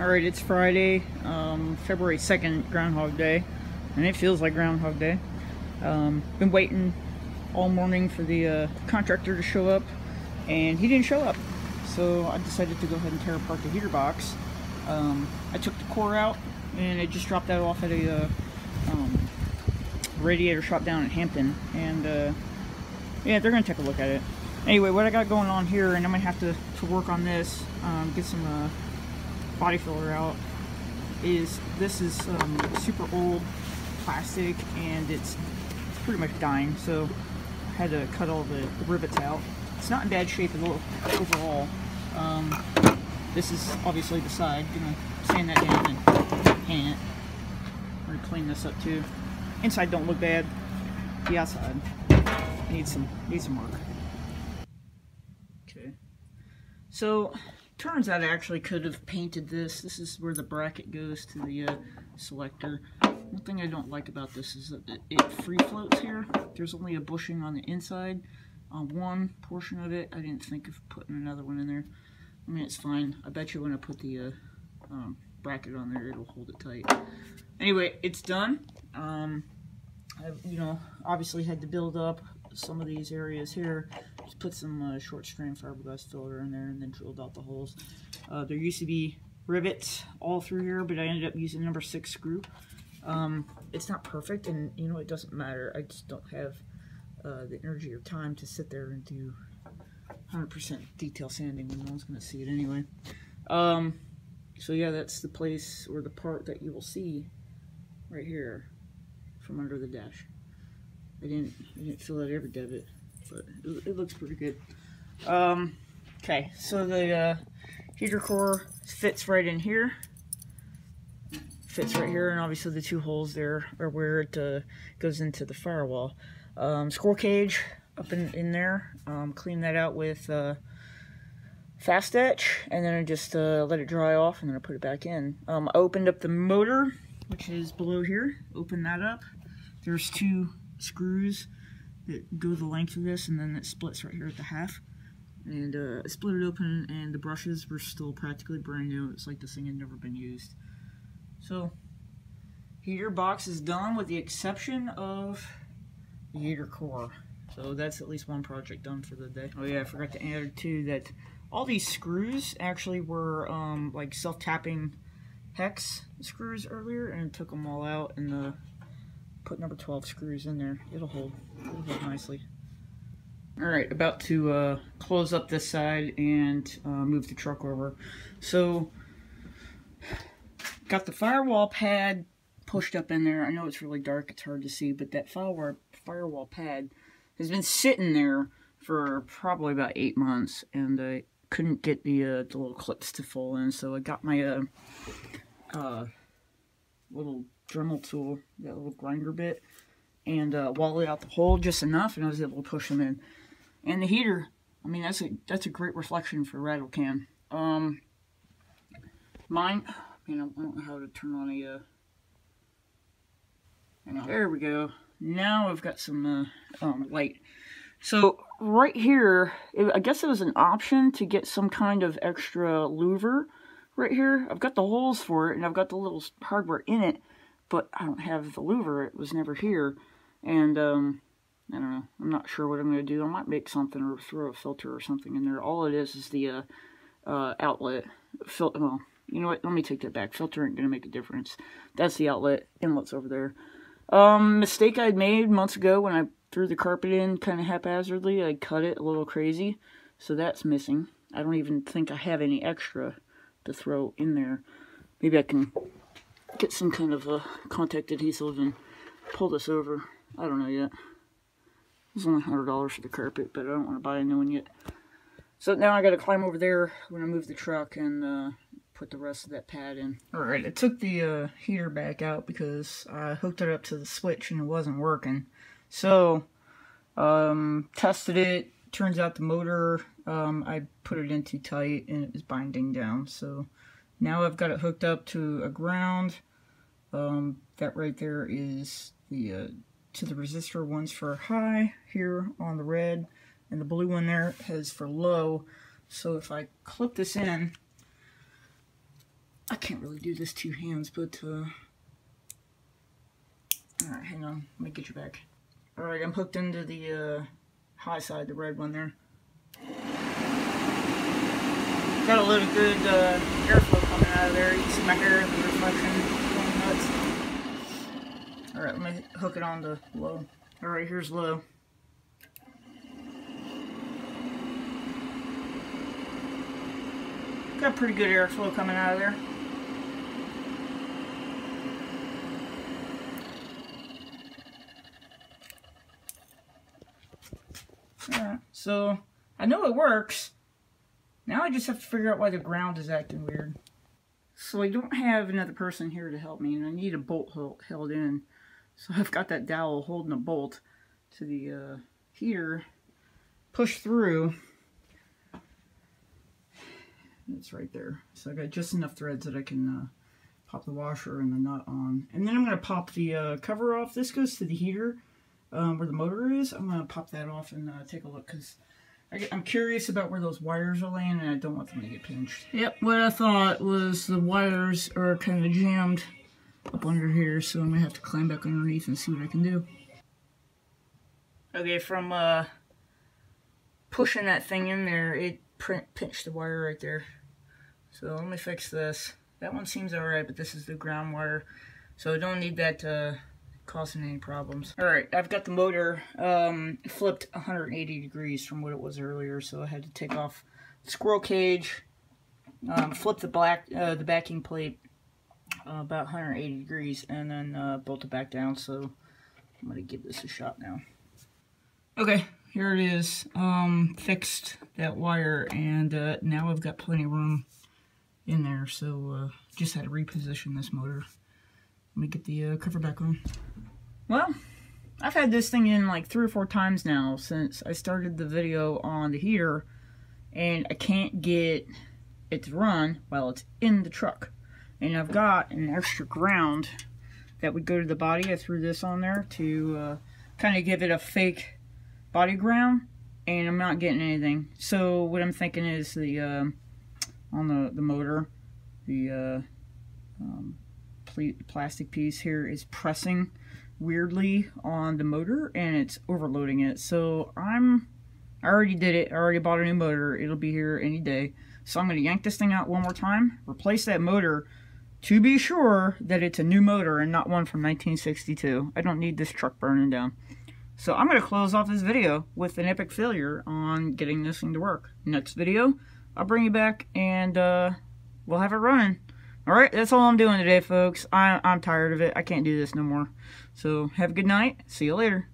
Alright, it's Friday, February 2nd, Groundhog Day, and it feels like Groundhog Day. Been waiting all morning for the contractor to show up, and he didn't show up. So I decided to go ahead and tear apart the heater box. I took the core out, and it just dropped that off at a radiator shop down in Hampton, and yeah, they're going to take a look at it. Anyway, what I got going on here, and I'm going to have to work on this, get some body filler out, is this is super old plastic, and it's pretty much dying, so I had to cut all the rivets out. It's not in bad shape overall. This is obviously the side. I'm gonna sand that down and paint it. I'm gonna clean this up too. Inside don't look bad. The outside needs some work. Okay. So turns out I actually could have painted this. This is where the bracket goes to the selector. One thing I don't like about this is that it free floats here. There's only a bushing on the inside on one portion of it. I didn't think of putting another one in there. I mean, it's fine. I bet you when I put the bracket on there, it'll hold it tight. Anyway, it's done. I've, obviously had to build up some of these areas here. Just put some short strand fiberglass filler in there and then drilled out the holes. There used to be rivets all through here, but I ended up using number 6 screw. It's not perfect, and it doesn't matter. I just don't have the energy or time to sit there and do 100% detail sanding when no one's going to see it anyway. So yeah, that's the place, or the part that you will see right here from under the dash. I didn't fill out every divot, but it looks pretty good. Okay, so the heater core fits right in here. Fits right here, and obviously the 2 holes there are where it goes into the firewall. Score cage up in there. Clean that out with fast etch, and then I just let it dry off, and then I put it back in. I opened up the motor, which is below here. Open that up. There's 2 screws that go the length of this, and then it splits right here at the half. And I split it open, and the brushes were still practically brand new. It's like this thing had never been used. So, heater box is done with the exception of the heater core. So that's at least one project done for the day. Oh yeah, I forgot to add too that all these screws actually were like self-tapping hex screws earlier, and I took them all out and put number 12 screws in there. It'll hold nicely. Alright, about to close up this side and move the truck over. So, got the firewall pad pushed up in there. I know it's really dark, it's hard to see, but that firewall pad has been sitting there for probably about 8 months, and I couldn't get the little clips to fall in, so I got my little Dremel tool, that little grinder bit, and walled out the hole just enough, and I was able to push them in. And the heater, I mean, that's a great reflection for rattle can. Mine, I don't know how to turn on a there we go. Now I've got some light. So right here, I guess it was an option to get some kind of extra louver right here. I've got the holes for it, and I've got the little hardware in it, but I don't have the louver. It was never here, and I don't know. I'm not sure what I'm going to do. I might make something or throw a filter or something in there. All it is the outlet. Well, you know what? Let me take that back. Filter ain't going to make a difference. That's the outlet. Inlet's over there. Mistake I'd made months ago when I threw the carpet in kind of haphazardly. I cut it a little crazy, so that's missing. I don't even think I have any extra to throw in there. Maybe I can get some kind of contact adhesive and pull this over. I don't know yet. It was only $100 for the carpet, but I don't want to buy a new one yet. So now I got to climb over there when I move the truck and put the rest of that pad in. Alright, I took the heater back out because I hooked it up to the switch and it wasn't working. So, tested it. Turns out the motor, I put it in too tight and it was binding down. So now I've got it hooked up to a ground. That right there is the to the resistor. One's for high here on the red, and the blue one there has for low. So if I clip this in, I can't really do this two hands, but alright, hang on, let me get you back. Alright, I'm hooked into the high side, the red one there. Got a little good airflow coming out of there. You can see my hair and the reflection going nuts. Alright, let me hook it on to low. Alright, here's low. Got pretty good airflow coming out of there. Alright, so I know it works. Now I just have to figure out why the ground is acting weird. So I don't have another person here to help me, and I need a bolt held in. So I've got that dowel holding a bolt to the heater, push through. It's right there. So I got just enough threads that I can pop the washer and the nut on. And then I'm going to pop the cover off. This goes to the heater where the motor is. I'm going to pop that off and take a look, because I'm curious about where those wires are laying, and I don't want them to get pinched. Yep, what I thought was the wires are kind of jammed up under here, so I'm going to have to climb back underneath and see what I can do. Okay, from pushing that thing in there, it pinched the wire right there. So let me fix this. That one seems alright, but this is the ground wire, so I don't need that causing any problems. Alright, I've got the motor flipped 180 degrees from what it was earlier, so I had to take off the squirrel cage, flip the backing plate about 180 degrees, and then bolt it back down. So I'm going to give this a shot now. Okay, here it is. Fixed that wire, and now I've got plenty of room in there, so just had to reposition this motor. Let me get the cover back on. Well, I've had this thing in like 3 or 4 times now since I started the video on the heater, and I can't get it to run while it's in the truck. And I've got an extra ground that would go to the body. I threw this on there to kind of give it a fake body ground, and I'm not getting anything. So what I'm thinking is the on the motor, the plastic piece here is pressing weirdly on the motor, and it's overloading it. So I already did it. I already bought a new motor. It'll be here any day. So I'm going to yank this thing out one more time, replace that motor to be sure that it's a new motor and not one from 1962. I don't need this truck burning down. So I'm going to close off this video with an epic failure on getting this thing to work. Next video, I'll bring you back, and we'll have it running. Alright, that's all I'm doing today, folks. I'm tired of it. I can't do this no more. So have a good night. See you later.